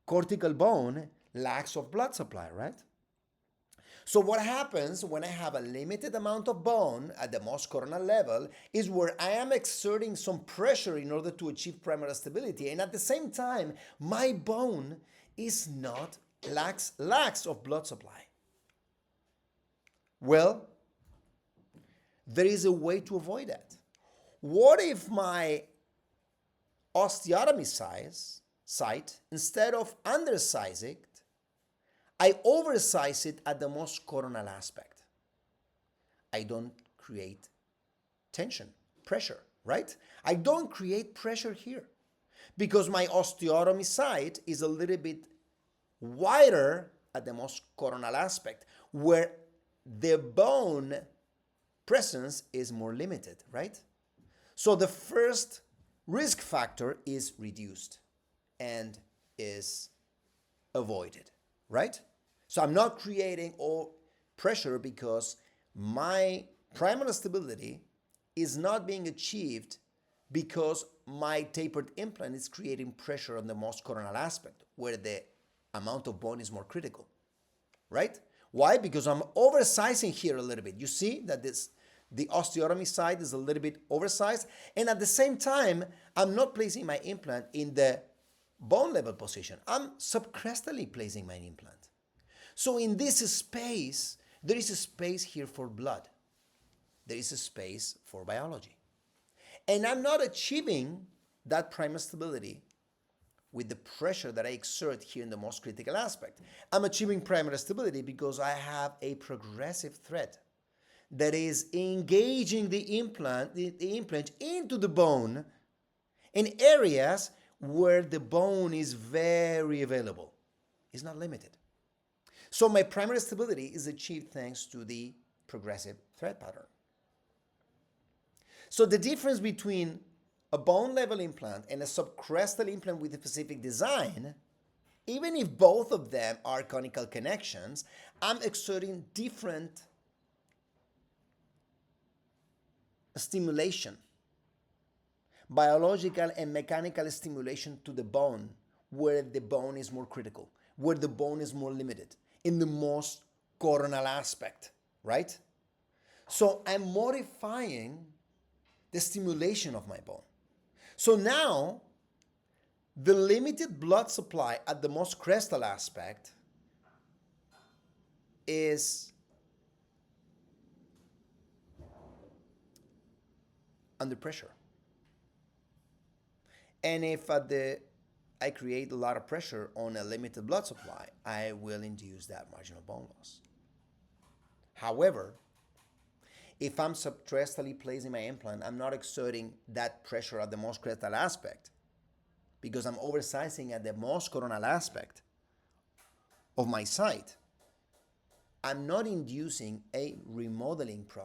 cortical bone lacks of blood supply, right? So what happens when I have a limited amount of bone at the most coronal level is where I am exerting some pressure in order to achieve primary stability, and at the same time, my bone is not lacks of blood supply. Well, there is a way to avoid that. What if my osteotomy site, instead of undersizing it, I oversize it at the most coronal aspect? I don't create tension, pressure, right? I don't create pressure here because my osteotomy site is a little bit wider at the most coronal aspect where the bone presence is more limited, right? So the first risk factor is reduced and is avoided, right? So I'm not creating all pressure because my primary stability is not being achieved because my tapered implant is creating pressure on the most coronal aspect where the amount of bone is more critical, right? Why? Because I'm oversizing here a little bit. You see that the osteotomy side is a little bit oversized, and at the same time, I'm not placing my implant in the bone level position. I'm subcrestally placing my implant. So in this space, there is a space here for blood. There is a space for biology. And I'm not achieving that primary stability with the pressure that I exert here in the most critical aspect. I'm achieving primary stability because I have a progressive thread that is engaging the implant into the bone in areas where the bone is very available. It's not limited. So my primary stability is achieved thanks to the progressive thread pattern. So the difference between a bone level implant and a subcrestal implant with a specific design, even if both of them are conical connections, I'm exerting different stimulation, biological and mechanical stimulation to the bone where the bone is more critical, where the bone is more limited, in the most coronal aspect, right? So I'm modifying the stimulation of my bone. So now, the limited blood supply at the most crestal aspect is under pressure. And if I create a lot of pressure on a limited blood supply, I will induce that marginal bone loss. However, if I'm subcrestally placing my implant, I'm not exerting that pressure at the most crestal aspect because I'm oversizing at the most coronal aspect of my site. I'm not inducing a remodeling process.